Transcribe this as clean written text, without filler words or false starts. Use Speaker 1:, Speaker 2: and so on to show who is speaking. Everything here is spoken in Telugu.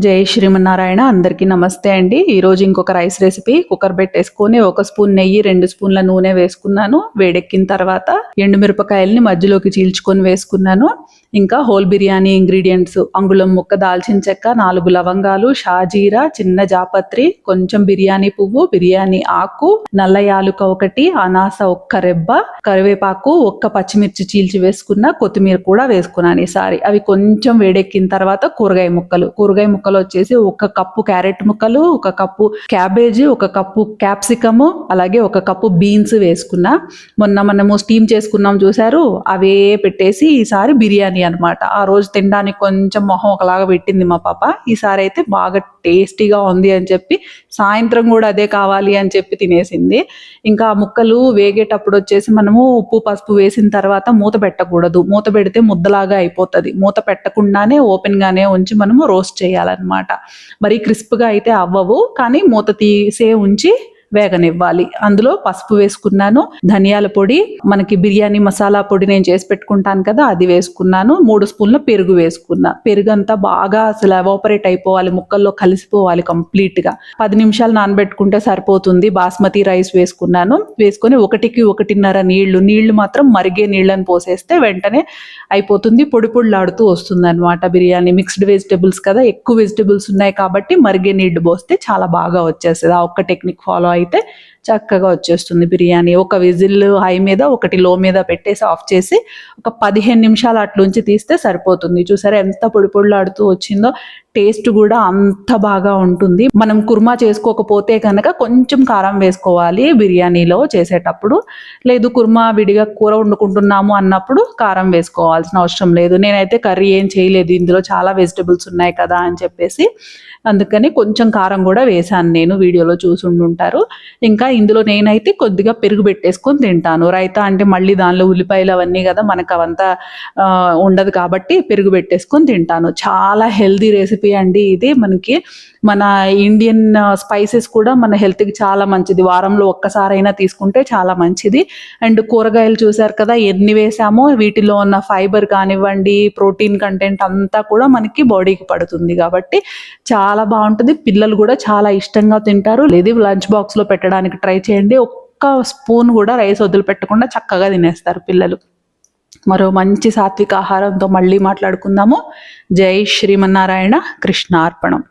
Speaker 1: జై శ్రీమన్నారాయణ. అందరికీ నమస్తే అండి. ఈరోజు ఇంకొక రైస్ రెసిపీ. కుక్కర్ పెట్టేసుకొని 1 స్పూన్ నెయ్యి, 2 స్పూన్ల నూనె వేసుకున్నాను. వేడెక్కిన తర్వాత ఎండుమిరపకాయల్ని మధ్యలోకి చీల్చుకొని వేసుకున్నాను. ఇంకా హోల్ బిర్యానీ ఇంగ్రీడియంట్స్: అంగుళం ముక్క దాల్చిన చెక్క, 4 లవంగాలు, షాజీరా, చిన్న జాపత్రి, కొంచెం బిర్యానీ పువ్వు, బిర్యానీ ఆకు, నల్ల యాలుక 1, అనాస 1 రెబ్బ, కరివేపాకు, 1 పచ్చిమిర్చి చీల్చి వేసుకున్న, కొత్తిమీర కూడా వేసుకున్నాను ఈసారి. అవి కొంచెం వేడెక్కిన తర్వాత కూరగాయ ముక్కలు వచ్చేసి 1 కప్పు క్యారెట్ ముక్కలు, 1 కప్పు క్యాబేజీ, 1 కప్పు క్యాప్సికము, అలాగే 1 కప్పు బీన్స్ వేసుకున్నా. మొన్న మనము స్టీమ్ చేసుకున్నాం చూసారు, అవే పెట్టేసి ఈసారి బిర్యానీ అనమాట. ఆ రోజు తినడానికి కొంచెం మొహం ఒకలాగా పెట్టింది మా పాప. ఈసారి అయితే బాగా టేస్టీగా ఉంది అని చెప్పి సాయంత్రం కూడా అదే కావాలి అని చెప్పి తినేసింది. ఇంకా ఆ ముక్కలు వేగేటప్పుడు వచ్చేసి మనము ఉప్పు పసుపు వేసిన తర్వాత మూత పెట్టకూడదు. మూత పెడితే ముద్దలాగా అయిపోతుంది. మూత పెట్టకుండానే ఓపెన్ గానే ఉంచి మనము రోస్ట్ చేయాలన్నమాట. మరి క్రిస్ప్గా అయితే అవ్వవు, కానీ మూత తీసే ఉంచి వేగనివ్వాలి. అందులో పసుపు వేసుకున్నాను, ధనియాల పొడి, మనకి బిర్యానీ మసాలా పొడి నేను చేసి పెట్టుకుంటాను కదా, అది వేసుకున్నాను. 3 స్పూన్ల పెరుగు వేసుకున్నా. పెరుగు అంతా బాగా అసలు ఎవాపరేట్ అయిపోవాలి, ముక్కల్లో కలిసిపోవాలి కంప్లీట్గా. 10 నిమిషాలు నానబెట్టుకుంటే సరిపోతుంది. బాస్మతి రైస్ వేసుకున్నాను. వేసుకొని 1కి 1.5 నీళ్లు మాత్రం మరిగే నీళ్ళని పోసేస్తే వెంటనే అయిపోతుంది. పొడి పొడిలాడుతూ వస్తుంది అనమాట బిర్యానీ. మిక్స్డ్ వెజిటబుల్స్ కదా, ఎక్కువ వెజిటబుల్స్ ఉన్నాయి కాబట్టి మరిగే నీళ్లు పోస్తే చాలా బాగా వచ్చేస్తుంది. ఆ ఒక్క టెక్నిక్ ఫాలో అయితే చక్కగా వచ్చేస్తుంది బిర్యానీ. 1 విజిల్ హై మీద, 1 లో మీద పెట్టేసి ఆఫ్ చేసి ఒక 15 నిమిషాలు అట్లుంచి తీస్తే సరిపోతుంది. చూసారా ఎంత పొడి పొడిలాడుతూ వచ్చిందో. టేస్ట్ కూడా అంత బాగా ఉంటుంది. మనం కుర్మా చేసుకోకపోతే కనుక కొంచెం కారం వేసుకోవాలి బిర్యానీలో చేసేటప్పుడు. లేదు కుర్మా విడిగా కూర వండుకుంటున్నాము అన్నప్పుడు కారం వేసుకోవాల్సిన అవసరం లేదు. నేనైతే కర్రీ ఏం చేయలేదు, ఇందులో చాలా వెజిటబుల్స్ ఉన్నాయి కదా అని చెప్పేసి, అందుకని కొంచెం కారం కూడా వేసాను. నేను వీడియోలో చూసి ఉండుంటారు. ఇంకా ఇందులో నేనైతే కొద్దిగా పెరుగు పెట్టేసుకొని తింటాను. రైతా అంటే మళ్ళీ దానిలో ఉల్లిపాయలు అవన్నీ కదా, మనకు అవంతా ఉండదు కాబట్టి పెరుగు పెట్టేసుకొని తింటాను. చాలా హెల్దీ రెసిపీ అండి ఇది. మనకి మన ఇండియన్ స్పైసెస్ కూడా మన హెల్త్కి చాలా మంచిది. వారంలో ఒక్కసారైనా తీసుకుంటే చాలా మంచిది. అండ్ కూరగాయలు చూసారు కదా ఎన్ని వేసామో, వీటిలో ఉన్న ఫైబర్ కానివ్వండి, ప్రోటీన్ కంటెంట్ అంతా కూడా మనకి బాడీకి పడుతుంది కాబట్టి చాలా బాగుంటుంది. పిల్లలు కూడా చాలా ఇష్టంగా తింటారు. లేదు లంచ్ బాక్స్లో పెట్టడానికి ట్రై చేయండి. 1 స్పూన్ కూడా రైస్ వదిలిపెట్టకుండా చక్కగా తినేస్తారు పిల్లలు. మరో మంచి సాత్విక ఆహారంతో మళ్ళీ మాట్లాడుకుందాము. జై శ్రీమన్నారాయణ. కృష్ణార్పణం.